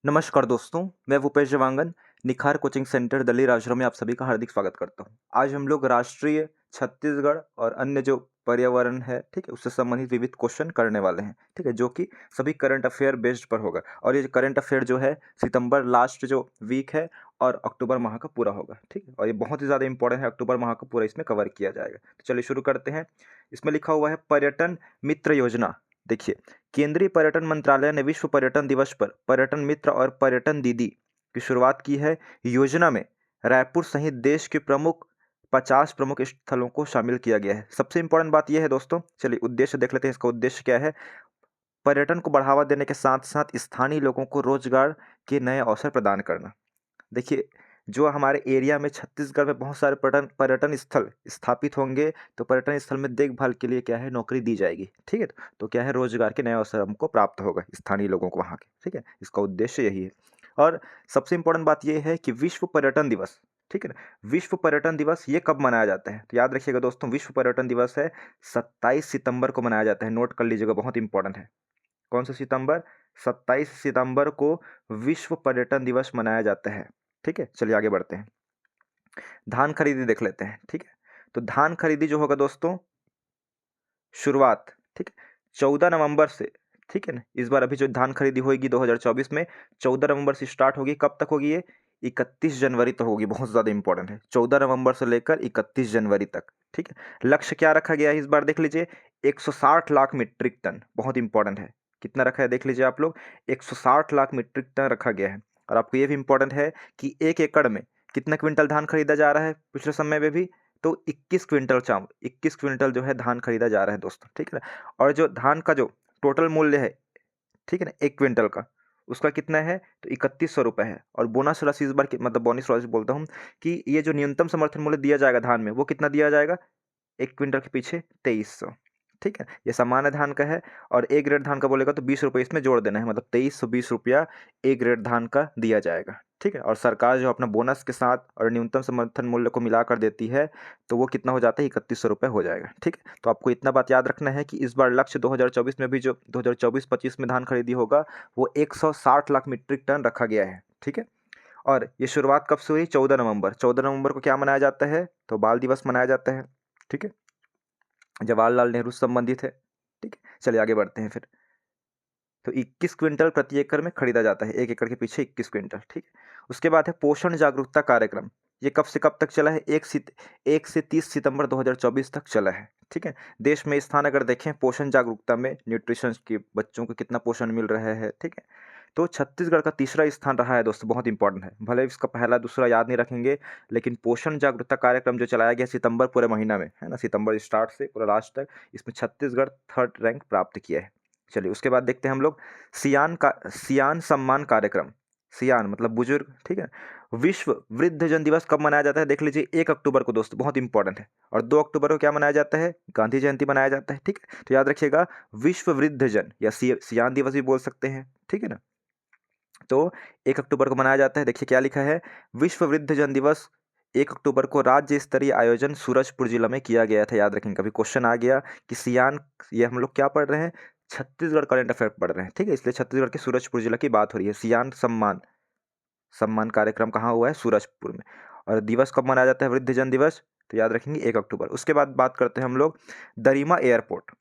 नमस्कार दोस्तों, मैं भूपेश जवांगन निखार कोचिंग सेंटर दिल्ली राजौरी में आप सभी का हार्दिक स्वागत करता हूं। आज हम लोग राष्ट्रीय, छत्तीसगढ़ और अन्य जो पर्यावरण है, ठीक है, उससे संबंधित विविध क्वेश्चन करने वाले हैं, ठीक है, जो कि सभी करंट अफेयर बेस्ड पर होगा। और ये करंट अफेयर जो है सितंबर लास्ट जो वीक है और अक्टूबर माह का पूरा होगा, ठीक है, और ये बहुत ही ज़्यादा इंपॉर्टेंट है, अक्टूबर माह का पूरा इसमें कवर किया जाएगा। तो चलिए शुरू करते हैं। इसमें लिखा हुआ है पर्यटन मित्र योजना। देखिए, केंद्रीय पर्यटन मंत्रालय ने विश्व पर्यटन दिवस पर पर्यटन मित्र और पर्यटन दीदी की शुरुआत की है। योजना में रायपुर सहित देश के प्रमुख 50 प्रमुख स्थलों को शामिल किया गया है। सबसे इंपॉर्टेंट बात यह है दोस्तों, चलिए उद्देश्य देख लेते हैं। इसका उद्देश्य क्या है? पर्यटन को बढ़ावा देने के साथ साथ स्थानीय लोगों को रोजगार के नए अवसर प्रदान करना। देखिए, जो हमारे एरिया में छत्तीसगढ़ में बहुत सारे पर्यटन पर्यटन स्थल स्थापित होंगे, तो पर्यटन स्थल में देखभाल के लिए क्या है, नौकरी दी जाएगी, ठीक है। तो क्या है, रोजगार के नए अवसर हमको प्राप्त होगा स्थानीय लोगों को वहाँ के, ठीक है। इसका उद्देश्य यही है। और सबसे इंपॉर्टेंट बात यह है कि विश्व पर्यटन दिवस, ठीक है ना, विश्व पर्यटन दिवस ये कब मनाया जाता है? तो याद रखिएगा दोस्तों, विश्व पर्यटन दिवस है 27 सितंबर को मनाया जाता है। नोट कर लीजिएगा, बहुत इंपॉर्टेंट है। कौन सा सितंबर? 27 सितंबर को विश्व पर्यटन दिवस मनाया जाता है, ठीक है। चलिए आगे बढ़ते हैं। धान खरीदी देख लेते हैं, ठीक है। तो धान खरीदी जो होगा दोस्तों, शुरुआत, ठीक है, 14 नवंबर से, ठीक है ना। इस बार अभी जो धान खरीदी होगी 2024 में 14 नवंबर से स्टार्ट होगी। कब तक होगी ये? 31 जनवरी तक होगी। बहुत ज़्यादा इंपॉर्टेंट है, 14 नवंबर से लेकर 31 जनवरी तक, ठीक है। लक्ष्य क्या रखा गया है इस बार? देख लीजिए, 160 लाख मीट्रिक टन। बहुत इंपॉर्टेंट है, कितना रखा है देख लीजिए आप लोग, 160 लाख मीट्रिक टन रखा गया है। और आपको ये भी इंपॉर्टेंट है कि 1 एकड़ में कितना क्विंटल धान खरीदा जा रहा है पिछले समय में भी? तो 21 क्विंटल 21 क्विंटल जो है धान खरीदा जा रहा है दोस्तों, ठीक है ना। और जो धान का जो टोटल मूल्य है, ठीक है ना, 1 क्विंटल का, उसका कितना है? तो 3100 रुपये है। और बोनस राशि इस बार मतलब बोनस राशि बोलता हूँ कि ये जो न्यूनतम समर्थन मूल्य दिया जाएगा धान में, वो कितना दिया जाएगा? 1 क्विंटल के पीछे 2300, ठीक है। ये सामान्य धान का है। और ए ग्रेड धान का बोलेगा तो 20 रुपये इसमें जोड़ देना है, मतलब 2320 रुपया ए ग्रेड धान का दिया जाएगा, ठीक है। और सरकार जो अपना बोनस के साथ और न्यूनतम समर्थन मूल्य को मिलाकर देती है, तो वो कितना हो जाता है? 3100 रुपये हो जाएगा, ठीक है। तो आपको इतना बात याद रखना है कि इस बार लक्ष्य 2024 में भी जो 2024-25 में धान खरीदी होगा, वो 160 लाख मीट्रिक टन रखा गया है, ठीक है। और ये शुरुआत कब से हुई? 14 नवंबर। 14 नवंबर को क्या मनाया जाता है? तो बाल दिवस मनाया जाता है, ठीक है। जवाहरलाल नेहरू से संबंधित है, ठीक है। चलिए आगे बढ़ते हैं फिर। तो 21 क्विंटल प्रति एकड़ में खरीदा जाता है, 1 एकड़ के पीछे 21 क्विंटल, ठीक है। उसके बाद है पोषण जागरूकता कार्यक्रम। ये कब से कब तक चला है? 1 से 30 सितंबर 2024 तक चला है, ठीक है। देश में स्थान अगर देखें पोषण जागरूकता में, न्यूट्रिशन की, बच्चों को कितना पोषण मिल रहा है, ठीक है। तो छत्तीसगढ़ का तीसरा स्थान रहा है दोस्तों, बहुत इंपॉर्टेंट है। भले इसका पहला दूसरा याद नहीं रखेंगे, लेकिन पोषण जागरूकता कार्यक्रम जो चलाया गया सितंबर पूरे महीना में, है ना, सितंबर स्टार्ट से पूरा लास्ट तक, इसमें छत्तीसगढ़ 3rd रैंक प्राप्त किया है। चलिए उसके बाद देखते हैं हम लोग सियान सम्मान कार्यक्रम। सियान मतलब बुजुर्ग, ठीक है। विश्व वृद्धजन दिवस कब मनाया जाता है? देख लीजिए, 1 अक्टूबर को दोस्तों, बहुत इंपॉर्टेंट है। और 2 अक्टूबर को क्या मनाया जाता है? गांधी जयंती मनाया जाता है, ठीक है। तो याद रखिएगा, विश्व वृद्धजन या सियान दिवस भी बोल सकते हैं, ठीक है ना। तो 1 अक्टूबर को मनाया जाता है। देखिए क्या लिखा है, विश्व वृद्धजन दिवस 1 अक्टूबर को राज्य स्तरीय आयोजन सूरजपुर जिला में किया गया था। याद रखेंगे, कभी क्वेश्चन आ गया कि सियान, ये हम लोग क्या पढ़ रहे हैं? छत्तीसगढ़ करंट अफेयर पढ़ रहे हैं, ठीक है। इसलिए छत्तीसगढ़ के सूरजपुर जिला की बात हो रही है। सियान सम्मान सम्मान कार्यक्रम कहाँ हुआ है? सूरजपुर में। और दिवस कब मनाया जाता है, वृद्धजन दिवस? तो याद रखेंगे 1 अक्टूबर। उसके बाद बात करते हैं हम लोग दरिमा एयरपोर्ट।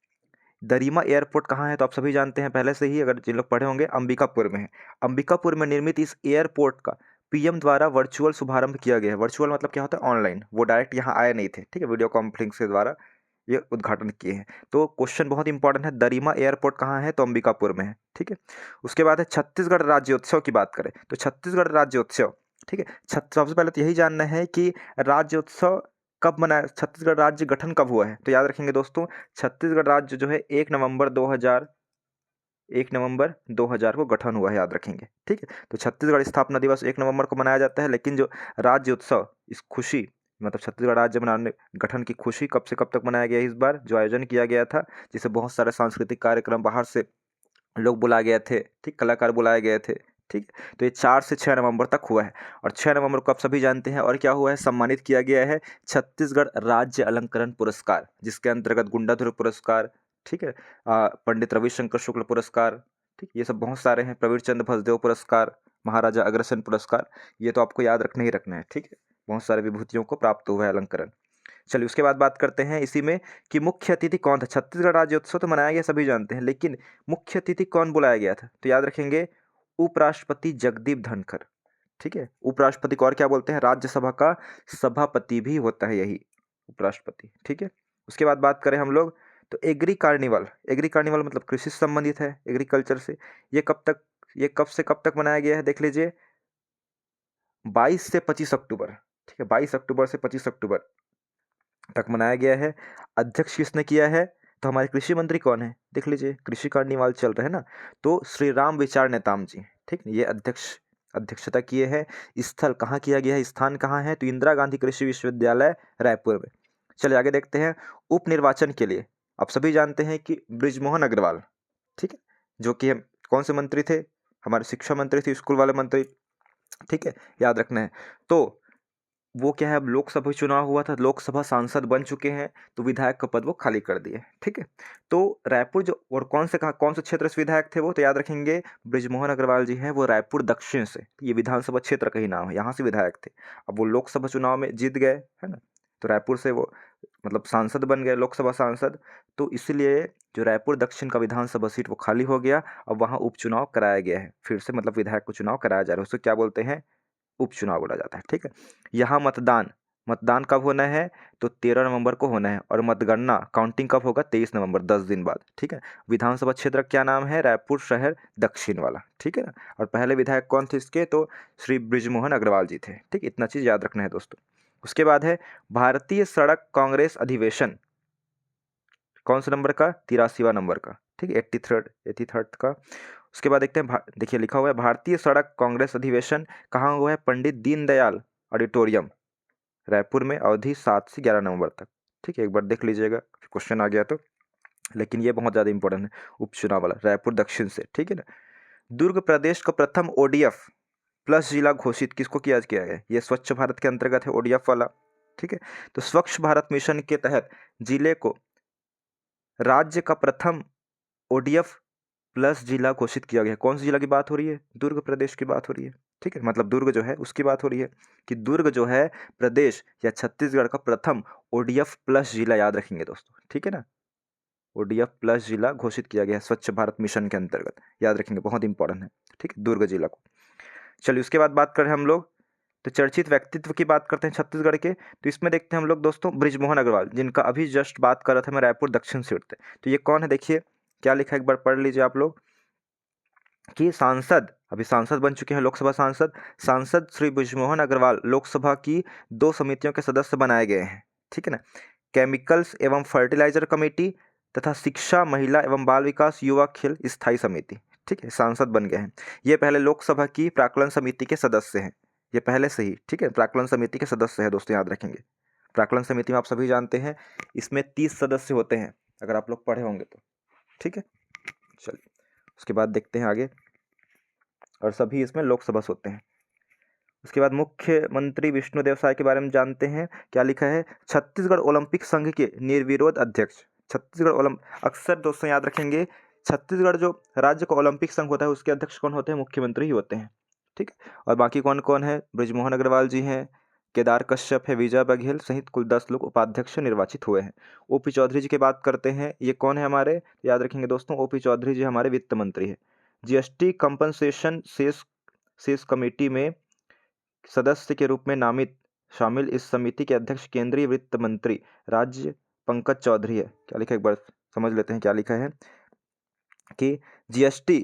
दरिमा एयरपोर्ट कहाँ है? तो आप सभी जानते हैं पहले से ही, अगर जिन लोग पढ़े होंगे, अंबिकापुर में है। अंबिकापुर में निर्मित इस एयरपोर्ट का पीएम द्वारा वर्चुअल शुभारंभ किया गया है। वर्चुअल मतलब क्या होता है? ऑनलाइन। वो डायरेक्ट यहाँ आए नहीं थे, ठीक है, वीडियो कॉन्फ्रेंस के द्वारा ये उद्घाटन किए हैं। तो क्वेश्चन बहुत इंपॉर्टेंट है, दरिमा एयरपोर्ट कहाँ है? तो अंबिकापुर में है, ठीक है। उसके बाद है छत्तीसगढ़ राज्योत्सव की बात करें तो छत्तीसगढ़ राज्योत्सव, ठीक है। सबसे पहले तो यही जानना है कि राज्योत्सव कब मनाया, छत्तीसगढ़ राज्य गठन कब हुआ है? तो याद रखेंगे दोस्तों, छत्तीसगढ़ राज्य जो है 1 नवंबर 2000 को गठन हुआ है, याद रखेंगे, ठीक है। तो छत्तीसगढ़ स्थापना दिवस 1 नवंबर को मनाया जाता है, लेकिन जो राज्य उत्सव, इस खुशी, मतलब छत्तीसगढ़ राज्य बनाने गठन की खुशी कब से कब तक मनाया गया इस बार, जो आयोजन किया गया था, जिसे बहुत सारे सांस्कृतिक कार्यक्रम बाहर से लोग बुलाए गए थे, ठीक, कलाकार बुलाए गए थे, ठीक है। तो ये 4 से 6 नवंबर तक हुआ है। और 6 नवंबर को आप सभी जानते हैं और क्या हुआ है, सम्मानित किया गया है छत्तीसगढ़ राज्य अलंकरण पुरस्कार, जिसके अंतर्गत गुंडाधुर पुरस्कार, ठीक है, पंडित रविशंकर शुक्ल पुरस्कार, ठीक, ये सब बहुत सारे हैं, प्रवीर चंद्र भसदेव पुरस्कार, महाराजा अग्रसेन पुरस्कार, ये तो आपको याद रखना ही रखना है, ठीक है। बहुत सारे विभूतियों को प्राप्त हुआ है अलंकरण। चलिए उसके बाद बात करते हैं इसी में कि मुख्य अतिथि कौन था। छत्तीसगढ़ राज्योत्सव तो मनाया गया, सभी जानते हैं, लेकिन मुख्य अतिथि कौन बुलाया गया था, तो याद रखेंगे उपराष्ट्रपति जगदीप धनखड़, ठीक है। उपराष्ट्रपति को और क्या बोलते हैं, राज्यसभा का सभापति भी होता है यही उपराष्ट्रपति, ठीक है। उसके बाद बात करें हम लोग तो एग्री कार्निवल मतलब कृषि से संबंधित है, एग्रीकल्चर से। ये कब से कब तक मनाया गया है, देख लीजिए 22 से 25 अक्टूबर, ठीक है। 22 अक्टूबर से 25 अक्टूबर तक मनाया गया है। अध्यक्ष किसने किया है, तो हमारे कृषि मंत्री कौन है, देख लीजिए, कृषि कार्निवाल चल रहा है ना, तो श्री राम विचार नेताम जी, ठीक है, ये अध्यक्षता किए हैं। स्थल कहाँ किया गया है, स्थान कहाँ है, तो इंदिरा गांधी कृषि विश्वविद्यालय रायपुर में। चलिए आगे देखते हैं। उप निर्वाचन के लिए आप सभी जानते हैं कि बृजमोहन अग्रवाल, ठीक है, जो कि हम कौन से मंत्री थे, हमारे शिक्षा मंत्री थे, स्कूल वाले मंत्री, ठीक है, याद रखना है। तो वो क्या है, अब लोकसभा चुनाव हुआ था, लोकसभा सांसद बन चुके हैं, तो विधायक का पद वो खाली कर दिए, ठीक है। तो रायपुर जो और कौन से क्षेत्र से विधायक थे वो, तो याद रखेंगे बृजमोहन अग्रवाल जी हैं, वो रायपुर दक्षिण से, ये विधानसभा क्षेत्र का ही नाम है, यहाँ से विधायक थे। अब वो लोकसभा चुनाव में जीत गए, है ना, तो रायपुर से वो मतलब सांसद बन गए, लोकसभा सांसद, तो इसलिए जो रायपुर दक्षिण का विधानसभा सीट वो खाली हो गया। अब वहाँ उपचुनाव कराया गया है, फिर से मतलब विधायक को चुनाव कराया जा रहा है, उसको क्या बोलते हैं, उपचुनाव बोला जाता है, ठीक है। यहाँ मतदान कब होना है, तो 13 नवंबर को होना है, और मतगणना काउंटिंग कब होगा, 23 नवंबर, 10 दिन बाद, ठीक है। विधानसभा क्षेत्र क्या नाम है, रायपुर शहर दक्षिण वाला, ठीक है ना। और पहले विधायक कौन थे इसके, तो श्री बृजमोहन अग्रवाल जी थे, ठीक, इतना चीज याद रखना है दोस्तों। उसके बाद है भारतीय सड़क कांग्रेस अधिवेशन, कौन सा नंबर का, 83वां नंबर का, ठीक है, 83rd का। उसके बाद देखते हैं, देखिए लिखा हुआ है भारतीय सड़क कांग्रेस अधिवेशन कहाँ हुआ है, पंडित दीनदयाल ऑडिटोरियम रायपुर में, अवधि 7 से 11 नवंबर तक, ठीक है, एक बार देख लीजिएगा क्वेश्चन आ गया तो। लेकिन ये बहुत ज़्यादा इंपॉर्टेंट है, उपचुनाव वाला, रायपुर दक्षिण से, ठीक है ना। दुर्ग प्रदेश का प्रथम ODF प्लस जिला घोषित किसको किया गया है, ये स्वच्छ भारत के अंतर्गत है ODF वाला, ठीक है। तो स्वच्छ भारत मिशन के तहत जिले को राज्य का प्रथम ODF प्लस जिला घोषित किया गया है। कौन सी जिला की बात हो रही है, दुर्ग प्रदेश की बात हो रही है, ठीक है, मतलब दुर्ग जो है उसकी बात हो रही है कि दुर्ग जो है प्रदेश या छत्तीसगढ़ का प्रथम ODF प्लस जिला, याद रखेंगे दोस्तों, ठीक है ना। ODF प्लस जिला घोषित किया गया है स्वच्छ भारत मिशन के अंतर्गत, याद रखेंगे, बहुत इंपॉर्टेंट है, ठीक है, दुर्ग जिला को। चलिए उसके बाद बात करें हम लोग तो चर्चित व्यक्तित्व की बात करते हैं छत्तीसगढ़ के, तो इसमें देखते हैं हम लोग दोस्तों बृजमोहन अग्रवाल, जिनका अभी जस्ट बात कर रहा था मैं, रायपुर दक्षिण सीट थे। तो ये कौन है, देखिए क्या लिखा है, एक बार पढ़ लीजिए आप लोग कि अभी सांसद बन चुके हैं, लोकसभा सांसद श्री बृजमोहन अग्रवाल लोकसभा की 2 समितियों के सदस्य बनाए गए हैं, ठीक है ना, केमिकल्स एवं फर्टिलाइजर कमेटी तथा शिक्षा महिला एवं बाल विकास युवा खेल स्थायी समिति, ठीक है, सांसद बन गए हैं। ये पहले लोकसभा की प्राक्कलन समिति के सदस्य हैं, ये पहले से ही, ठीक है, प्राक्कलन समिति के सदस्य हैं दोस्तों, याद रखेंगे। प्राक्कलन समिति में आप सभी जानते हैं इसमें 30 सदस्य होते हैं, अगर आप लोग पढ़े होंगे तो, ठीक है। चलिए उसके बाद देखते हैं आगे, और सभी इसमें लोकसभा से होते हैं। उसके बाद मुख्यमंत्री विष्णुदेव साय के बारे में जानते हैं, क्या लिखा है, छत्तीसगढ़ ओलंपिक संघ के निर्विरोध अध्यक्ष, अक्सर दोस्तों याद रखेंगे, छत्तीसगढ़ जो राज्य का ओलंपिक संघ होता है उसके अध्यक्ष कौन होते हैं, मुख्यमंत्री ही होते हैं, ठीक है। और बाकी कौन कौन है, बृजमोहन अग्रवाल जी हैं, केदार कश्यप है, विजय बघेल सहित कुल 10 लोग उपाध्यक्ष निर्वाचित हुए हैं। OP चौधरी जी की बात करते हैं, ये कौन है हमारे, याद रखेंगे दोस्तों, OP चौधरी जी हमारे वित्त मंत्री है। GST कंपनसेशन सेस कमेटी में सदस्य के रूप में नामित शामिल इस समिति के अध्यक्ष केंद्रीय वित्त मंत्री राज्य पंकज चौधरी है। क्या लिखा है, एक बार समझ लेते हैं क्या लिखा है कि GST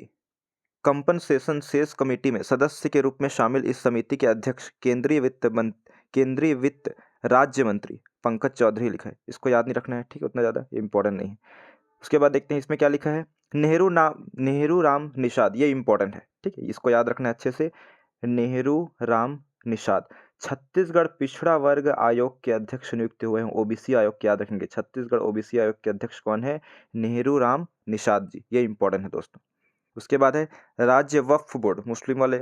कंपनसेशन सेस कमेटी में सदस्य के रूप में शामिल इस समिति के अध्यक्ष केंद्रीय वित्त राज्य मंत्री पंकज चौधरी लिखा है, इसको याद नहीं रखना है, ठीक है, उतना ज़्यादा इंपॉर्टेंट नहीं है। उसके बाद देखते हैं इसमें क्या लिखा है, नेहरू राम निषाद, ये इंपॉर्टेंट है, ठीक है, इसको याद रखना है अच्छे से, नेहरू राम निषाद छत्तीसगढ़ पिछड़ा वर्ग आयोग के अध्यक्ष नियुक्त हुए हैं, OBC आयोग के, याद रखेंगे, छत्तीसगढ़ OBC आयोग के अध्यक्ष कौन है, नेहरू राम निषाद जी, ये इंपॉर्टेंट है दोस्तों। उसके बाद है राज्य वक्फ बोर्ड, मुस्लिम वाले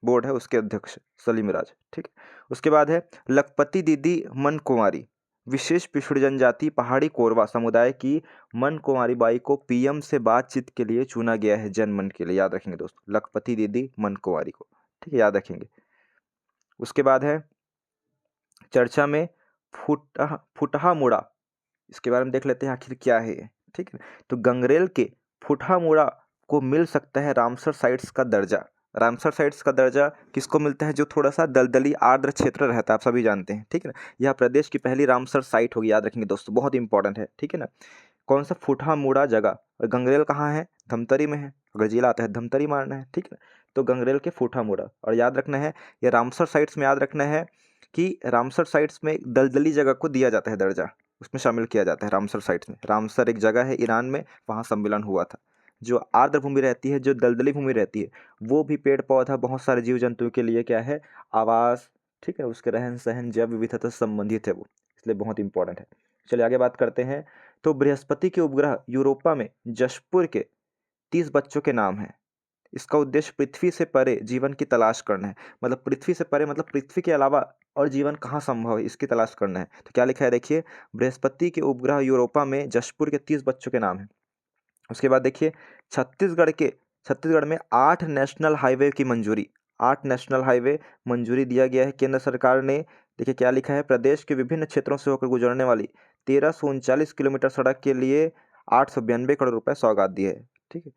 बोर्ड है, उसके अध्यक्ष सलीम राज, ठीक है। उसके बाद है लखपति दीदी मन कुंवारी, विशेष पिछड़ी जनजाति पहाड़ी कोरवा समुदाय की मन कुंवारी बाई को PM से बातचीत के लिए चुना गया है, जनमन के लिए, याद रखेंगे दोस्तों, लखपति दीदी मन कुंवारी को, ठीक है, याद रखेंगे। उसके बाद है चर्चा में फुटहा मुड़ा, इसके बारे में देख लेते हैं आखिर क्या है ये। ठीक है, तो गंगरेल के फुटहा मुड़ा को मिल सकता है रामसर साइट्स का दर्जा। रामसर साइट्स का दर्जा किसको मिलता है? जो थोड़ा सा दलदली आर्द्र क्षेत्र रहता है, आप सभी जानते हैं। ठीक है ना, यह प्रदेश की पहली रामसर साइट होगी, याद रखेंगे दोस्तों, बहुत इंपॉर्टेंट है। ठीक है ना, कौन सा? फुटहा मुड़ा जगह। और गंगरेल कहाँ है? धमतरी में है। अगर जिला आता है धमतरी मारना है। ठीक है, तो गंगरेल के फुटहा मुड़ा। और याद रखना है ये रामसर साइट्स में, याद रखना है कि रामसर साइट्स में दलदली जगह को दिया जाता है दर्जा, उसमें शामिल किया जाता है रामसर साइट्स में। रामसर एक जगह है ईरान में, वहाँ सम्मेलन हुआ था। जो आर्द्र भूमि रहती है, जो दलदली भूमि रहती है, वो भी पेड़ पौधा बहुत सारे जीव जंतुओं के लिए क्या है? आवास। ठीक है, उसके रहन सहन जैव विविधता से संबंधित है वो, इसलिए बहुत इंपॉर्टेंट है। चलिए आगे बात करते हैं। तो बृहस्पति के उपग्रह यूरोपा में जशपुर के 30 बच्चों के नाम हैं। इसका उद्देश्य पृथ्वी से परे जीवन की तलाश करना है। मतलब पृथ्वी से परे मतलब पृथ्वी के अलावा और जीवन कहाँ संभव है, इसकी तलाश करना है। तो क्या लिखा है देखिए, बृहस्पति के उपग्रह यूरोपा में जशपुर के 30 बच्चों के नाम हैं। उसके बाद देखिए छत्तीसगढ़ में 8 नेशनल हाईवे की मंजूरी, 8 नेशनल हाईवे मंजूरी दिया गया है केंद्र सरकार ने। देखिए क्या लिखा है, प्रदेश के विभिन्न क्षेत्रों से होकर गुजरने वाली 1339 किलोमीटर सड़क के लिए 892 करोड़ रुपए सौगात दिए है। ठीक है,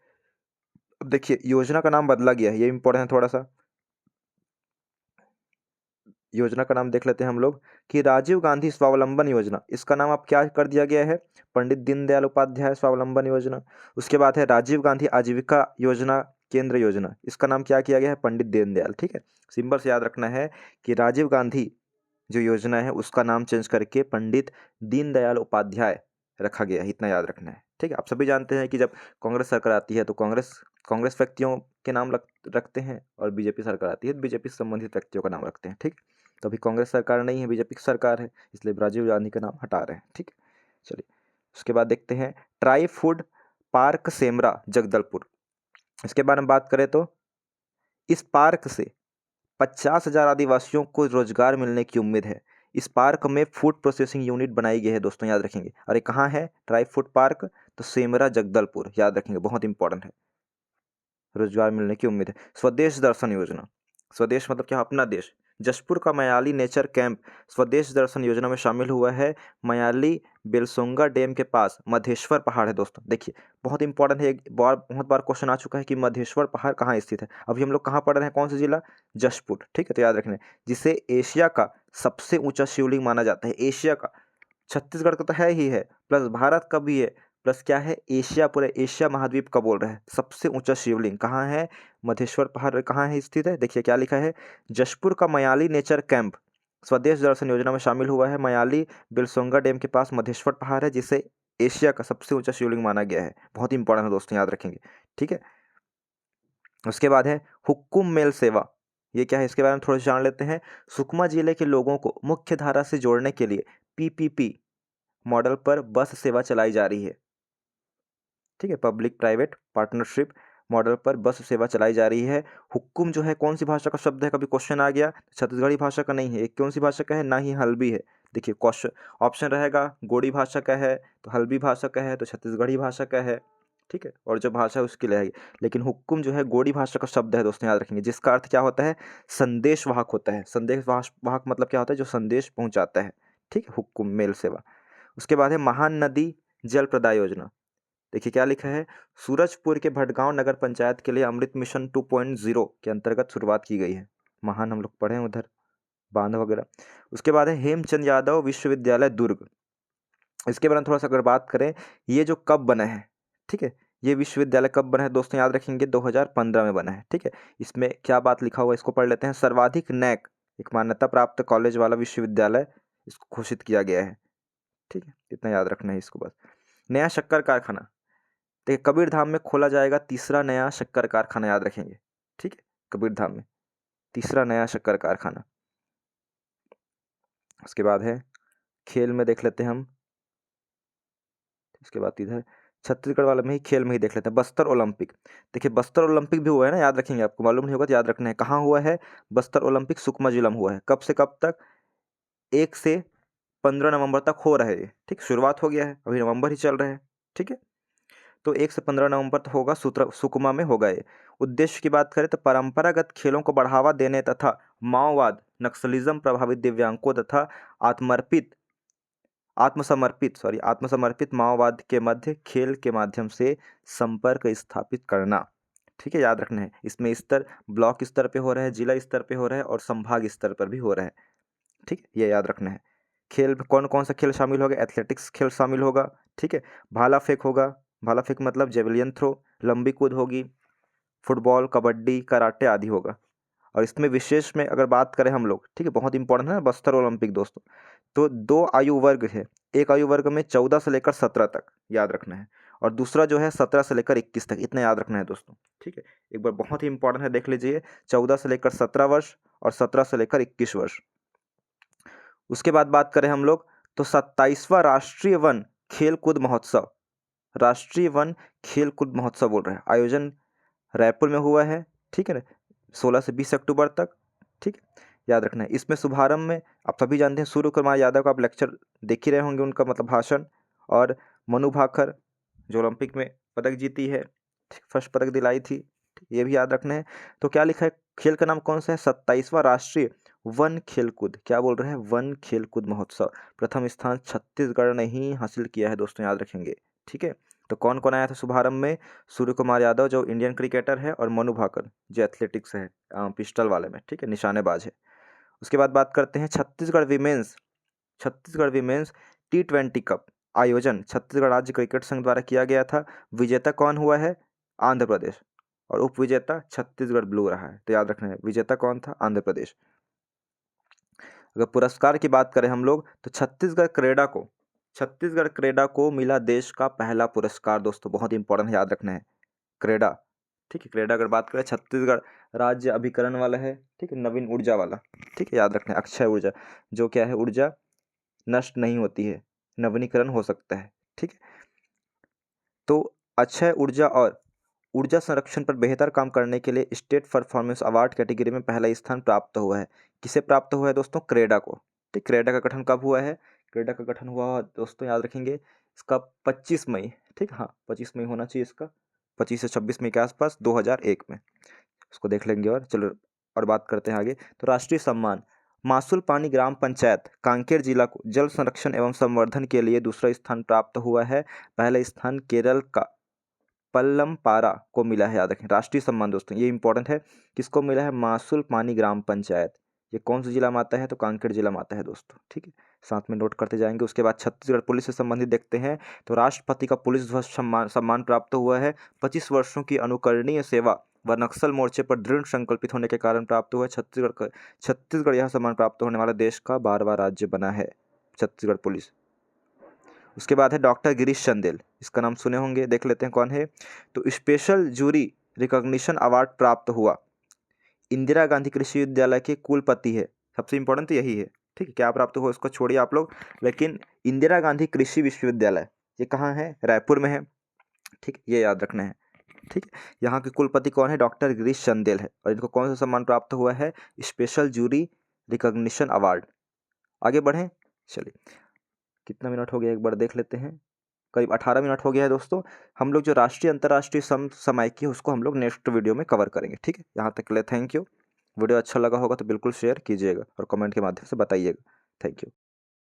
अब देखिए योजना का नाम बदला गया है, ये इंपॉर्टेंट है थोड़ा सा। योजना का नाम देख लेते हैं हम लोग कि राजीव गांधी स्वावलंबन योजना, इसका नाम अब क्या कर दिया गया है? पंडित दीनदयाल उपाध्याय स्वावलंबन योजना। उसके बाद है राजीव गांधी आजीविका योजना केंद्र योजना, इसका नाम क्या किया गया है? पंडित दीनदयाल। ठीक है, सिंबल से याद रखना है कि राजीव गांधी जो योजना है उसका नाम चेंज करके पंडित दीनदयाल उपाध्याय रखा गया है, इतना याद रखना है। ठीक है, आप सभी जानते हैं कि जब कांग्रेस सरकार आती है तो कांग्रेस व्यक्तियों के नाम रखते हैं, और बीजेपी सरकार आती है तो बीजेपी से संबंधित व्यक्तियों का नाम रखते हैं। ठीक, तो अभी कांग्रेस सरकार नहीं है, बीजेपी की सरकार है, इसलिए राजीव गांधी का नाम हटा रहे हैं। ठीक है, चलिए उसके बाद देखते हैं try food park Semra Jagdalpur. इसके बारे में बात करें तो इस पार्क से 50,000 आदिवासियों को रोजगार मिलने की उम्मीद है। इस पार्क में फूड प्रोसेसिंग यूनिट बनाई गई है दोस्तों, याद रखेंगे। अरे कहाँ है ट्राई फूड पार्क? तो सेमरा जगदलपुर, याद रखेंगे, बहुत इंपॉर्टेंट है। रोजगार मिलने की उम्मीद है। स्वदेश दर्शन योजना, स्वदेश मतलब क्या? अपना देश। जशपुर का मयाली नेचर कैंप स्वदेश दर्शन योजना में शामिल हुआ है। मयाली बेलसोंगा डैम के पास मधेश्वर पहाड़ है दोस्तों। देखिए बहुत इंपॉर्टेंट है, एक बार बहुत बार क्वेश्चन आ चुका है कि मधेश्वर पहाड़ कहाँ स्थित है। अभी हम लोग कहाँ पढ़ रहे हैं, कौन सा जिला? जशपुर। ठीक है, तो याद रखना, जिसे एशिया का सबसे ऊंचा शिवलिंग माना जाता है। एशिया का, छत्तीसगढ़ का तो है ही है, प्लस भारत का भी है, प्लस क्या है? एशिया, पूरे एशिया महाद्वीप का बोल रहा है। सबसे ऊंचा शिवलिंग कहाँ है? मधेश्वर पहाड़ कहाँ है स्थित है? देखिए क्या लिखा है, जशपुर का मयाली नेचर कैंप स्वदेश दर्शन योजना में शामिल हुआ है। मयाली बिलसोंगा डैम के पास मधेश्वर पहाड़ है, जिसे एशिया का सबसे ऊंचा शिवलिंग माना गया है। बहुत इंपॉर्टेंट है दोस्तों, याद रखेंगे। ठीक है, उसके बाद है हुक्कुम मेल सेवा, ये क्या है इसके बारे में थोड़ा जान लेते हैं। सुकमा जिले के लोगों को मुख्य धारा से जोड़ने के लिए पीपीपी मॉडल पर बस सेवा चलाई जा रही है। ठीक है, पब्लिक प्राइवेट पार्टनरशिप मॉडल पर बस सेवा चलाई जा रही है। हुक्कुम जो है कौन सी भाषा का शब्द है? कभी क्वेश्चन आ गया, छत्तीसगढ़ी भाषा का नहीं है। एक कौन सी भाषा का है? ना ही हल्बी है। देखिए क्वेश्चन ऑप्शन रहेगा, गोड़ी भाषा का है तो हल्बी भाषा का है तो छत्तीसगढ़ी भाषा का है। ठीक है, और जो भाषा है उसकी रहेगी। लेकिन हुक्कुम जो है गोड़ी भाषा का शब्द है दोस्तों, याद रखेंगे, जिसका अर्थ क्या होता है? संदेश वाहक होता है। संदेश वाहक मतलब क्या होता है? जो संदेश पहुंचाता है। ठीक है, हुक्कुम मेल सेवा। उसके बाद है महान नदी जल प्रदाय योजना। देखिए क्या लिखा है, सूरजपुर के भटगांव नगर पंचायत के लिए अमृत मिशन 2.0 के अंतर्गत शुरुआत की गई है। महान हम लोग पढ़े हैं उधर, बांध वगैरह। उसके बाद है हेमचंद यादव विश्वविद्यालय दुर्ग। इसके बारे में थोड़ा सा अगर बात करें, ये जो कब बना है, ठीक है, ये विश्वविद्यालय कब बना है दोस्तों, याद रखेंगे 2015 में बना है। ठीक है, इसमें क्या बात लिखा हुआ है इसको पढ़ लेते हैं। सर्वाधिक नैक एक मान्यता प्राप्त कॉलेज वाला विश्वविद्यालय इसको घोषित किया गया है। ठीक है, इतना याद रखना है इसको बस। नया शक्कर कारखाना, देखिए कबीरधाम में खोला जाएगा तीसरा नया शक्कर कारखाना, याद रखेंगे। ठीक है, कबीरधाम में तीसरा नया शक्कर कारखाना। उसके बाद है खेल में देख लेते हैं हम। इसके बाद इधर छत्तीसगढ़ वाले में ही खेल में ही देख लेते हैं, बस्तर ओलंपिक। देखिए बस्तर ओलंपिक भी हुआ है ना, याद रखेंगे, आपको मालूम नहीं होगा तो याद रखना है। कहाँ हुआ है बस्तर ओलंपिक? सुकमा जिला में हुआ है। कब से कब तक? 1 से 15 नवंबर तक हो रहा है ये। ठीक, शुरुआत हो गया है, अभी नवंबर ही चल रहा है। ठीक है, तो 1 से 15 नवंबर तक होगा, सुकमा में होगा ये। उद्देश्य की बात करें तो परंपरागत खेलों को बढ़ावा देने तथा माओवाद, नक्सलिज्म प्रभावित दिव्यांगों तथा आत्मसमर्पित माओवाद के मध्य खेल के माध्यम से संपर्क स्थापित करना। ठीक है, याद रखना है। इसमें स्तर ब्लॉक स्तर पे हो रहा है, जिला स्तर पे हो रहा है और संभाग स्तर पर भी हो रहा है। ठीक है, ये याद रखना है। खेल में कौन कौन सा खेल शामिल होगा? एथलेटिक्स खेल शामिल होगा। ठीक है, भाला फेंक होगा, भाला फेंक मतलब जेवलियन थ्रो, लंबी कूद होगी, फुटबॉल, कबड्डी, कराटे आदि होगा। और इसमें विशेष में अगर बात करें हम लोग, ठीक है, बहुत इंपॉर्टेंट है ना बस्तर ओलंपिक दोस्तों, तो 2 आयु वर्ग है। एक आयु वर्ग में 14 से लेकर 17 तक, याद रखना है, और दूसरा जो है 17 से लेकर 21 तक, इतना याद रखना है दोस्तों। ठीक है, एक बार बहुत ही इंपॉर्टेंट है, देख लीजिए, 14 से लेकर 17 वर्ष और 17 से लेकर 21 वर्ष। उसके बाद बात करें हम लोग तो 27वां राष्ट्रीय वन खेल कूद महोत्सव, राष्ट्रीय वन खेल कूद महोत्सव बोल रहे हैं, आयोजन रायपुर में हुआ है। ठीक है ना, 16 से 20 अक्टूबर तक। ठीक है, याद रखना है। इसमें शुभारंभ में आप सभी जानते हैं सूर्य कुमार यादव का आप लेक्चर देख ही रहे होंगे, उनका मतलब भाषण, और मनु भाकर जो ओलंपिक में पदक जीती है, फर्स्ट पदक दिलाई थी, ये भी याद रखना है। तो क्या लिखा है, खेल का नाम कौन सा है? 27वां राष्ट्रीय वन खेलकूद, क्या बोल रहे हैं? वन खेलकूद महोत्सव। प्रथम स्थान छत्तीसगढ़ ने ही हासिल किया है दोस्तों, याद रखेंगे। ठीक है, तो कौन कौन आया था शुभारंभ में? सूर्य कुमार यादव जो इंडियन क्रिकेटर है, और मनु भाकर जो एथलेटिक्स है, पिस्टल वाले में, ठीक है, निशानेबाज है। उसके बाद बात करते हैं छत्तीसगढ़ विमेंस T20 कप आयोजन छत्तीसगढ़ राज्य क्रिकेट संघ द्वारा किया गया था। विजेता कौन हुआ है? आंध्र प्रदेश, और उप विजेता छत्तीसगढ़ ब्लू रहा है। तो याद रखना है, विजेता कौन था? आंध्र प्रदेश। अगर पुरस्कार की बात करें हम लोग तो छत्तीसगढ़ क्रेडा को मिला देश का पहला पुरस्कार दोस्तों, बहुत इंपॉर्टेंट है, याद रखना है, क्रेडा। ठीक है, क्रेडा अगर बात करें छत्तीसगढ़ राज्य अभिकरण वाला है, ठीक है, नवीन ऊर्जा वाला। ठीक है, याद रखना है, अक्षय ऊर्जा, जो क्या है, ऊर्जा नष्ट नहीं होती है, नवीनीकरण हो सकता है। ठीक है, तो अक्षय ऊर्जा और ऊर्जा संरक्षण पर बेहतर काम करने के लिए स्टेट परफॉर्मेंस अवार्ड कैटेगरी में पहला स्थान प्राप्त हुआ है। किसे प्राप्त हुआ है दोस्तों? क्रेडा को। ठीक, क्रेडा का गठन कब हुआ है? क्रेडा का गठन हुआ दोस्तों, याद रखेंगे, इसका 25 मई, ठीक, हाँ 25 मई होना चाहिए इसका, 25 से 26 मई के आसपास 2001 में, उसको देख लेंगे। और चलो और बात करते हैं आगे। तो राष्ट्रीय सम्मान मासुल पानी ग्राम पंचायत कांकेर जिला को जल संरक्षण एवं संवर्धन के लिए दूसरा स्थान प्राप्त हुआ है। पहला स्थान केरल का पल्लमपारा को मिला है, याद रखें। राष्ट्रीय सम्मान दोस्तों ये इंपॉर्टेंट है, किसको मिला है? मासुल पानी ग्राम पंचायत। ये कौन सा जिला में आता है? तो कांकेर जिला में आता है दोस्तों। ठीक है, साथ में नोट करते जाएंगे। उसके बाद छत्तीसगढ़ पुलिस से संबंधित देखते हैं तो राष्ट्रपति का पुलिस ध्वज सम्मान प्राप्त हुआ है। 25 वर्षों की अनुकरणीय सेवा व नक्सल मोर्चे पर दृढ़ संकल्पित होने के कारण प्राप्त हुआ है। छत्तीसगढ़ यह सम्मान प्राप्त होने वाला देश का 12वां राज्य बना है, छत्तीसगढ़ पुलिस। उसके बाद है डॉक्टर गिरीश चंदेल, इसका नाम सुने होंगे, देख लेते हैं कौन है। तो स्पेशल जूरी रिकॉग्निशन अवार्ड प्राप्त हुआ, इंदिरा गांधी कृषि विश्वविद्यालय के कुलपति है, सबसे इंपॉर्टेंट तो यही है। ठीक है, क्या प्राप्त हुआ उसको छोड़िए आप लोग, लेकिन इंदिरा गांधी कृषि विश्वविद्यालय ये कहाँ है? रायपुर में है। ठीक, ये याद रखना है। ठीक है, यहाँ के कुलपति कौन है? डॉक्टर गिरीश चंदेल है। और इनको कौन सा सम्मान प्राप्त हुआ है? Special jury recognition award. आगे बढ़ें, चलिए, कितना मिनट हो गया एक बार देख लेते हैं, करीब 18 मिनट हो गया है दोस्तों। हम लोग जो राष्ट्रीय अंतर्राष्ट्रीय समसामयिकी है उसको हम लोग नेक्स्ट वीडियो में कवर करेंगे। ठीक है, यहाँ तक के लिए थैंक यू। वीडियो अच्छा लगा होगा तो बिल्कुल शेयर कीजिएगा और कमेंट के माध्यम से बताइएगा। Thank you.